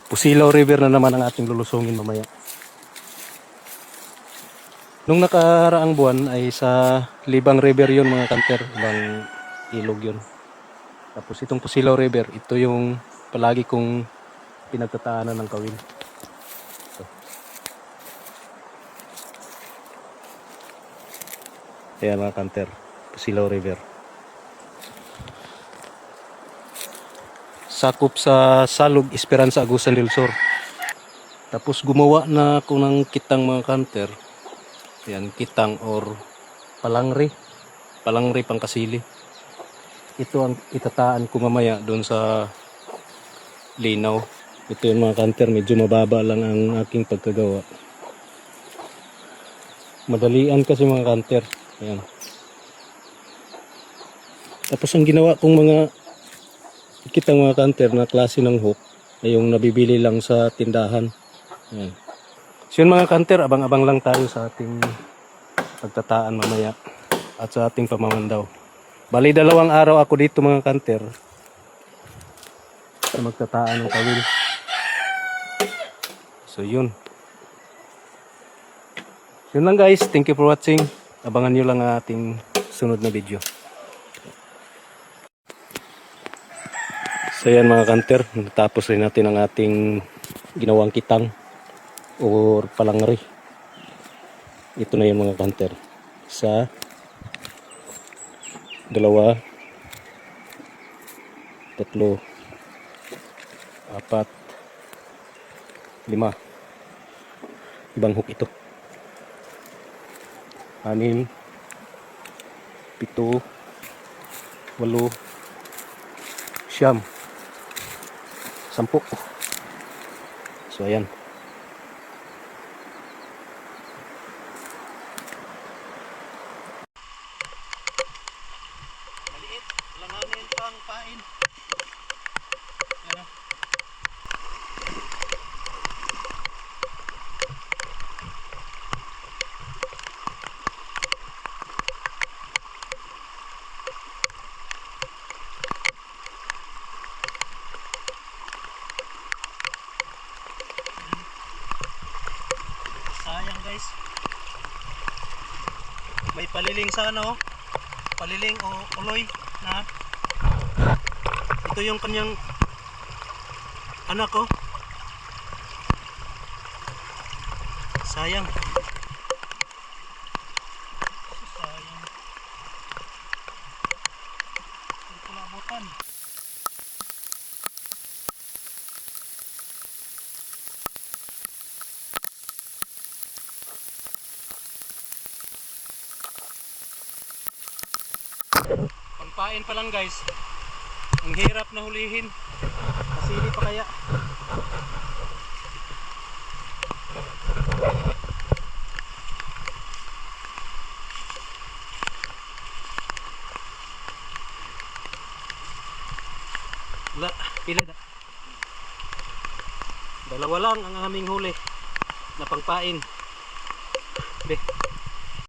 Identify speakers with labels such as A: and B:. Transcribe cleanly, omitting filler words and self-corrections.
A: Pusilaw River na naman ang ating lulusungin mamaya. Nung nakaraang buwan ay sa Libang River yun mga kanter, ibang ilog yun. Tapos itong Pusilaw River, ito yung palagi kong pinagtataanan ng kawil. So. Ayan mga kanter, Pusilaw River. Sakop sa Salug, Esperanza, Agusan del Sur. Tapos gumawa na ako ng kitang mga kanter. Ayan, kitang or palangri. Palangri pangkasili. Ito ang itataan ko mamaya doon sa linaw. Ito yung mga kanter, medyo mababa lang ang aking pagkagawa. Madalian kasi mga kanter. Ayan. Tapos ang ginawa kong mga kitang mga kanter na klase ng hook ay yung nabibili lang sa tindahan. Ayan. So yun mga kanter, abang-abang lang tayo sa ating pagtataan mamaya at sa ating pamamandaw. Bali 2 araw ako dito mga kanter sa magtataan ng kawil. So yun. Yun lang guys, thank you for watching. Abangan nyo lang ang ating sunod na video. So yan mga kanter, natapos rin natin ang ating ginawang kitang or palangri. Ito na yung mga kanter. 1, 2, 3, 4, 5. Ibang hook ito. 6, 7, 8, 9, 10. So ayan. Maliit, langanin pang pain. Ayan. Sayang guys. May paliling sa ano, paliling o uloy na. Ito yung kanyang anak ko. Sayang. Sayang. Hindi ko naabutan. Pangpain pa lang guys. Ang hirap na hulihin. Masili pa kaya. Wala, pila na. 2 lang ang aming huli na pangpain. Be.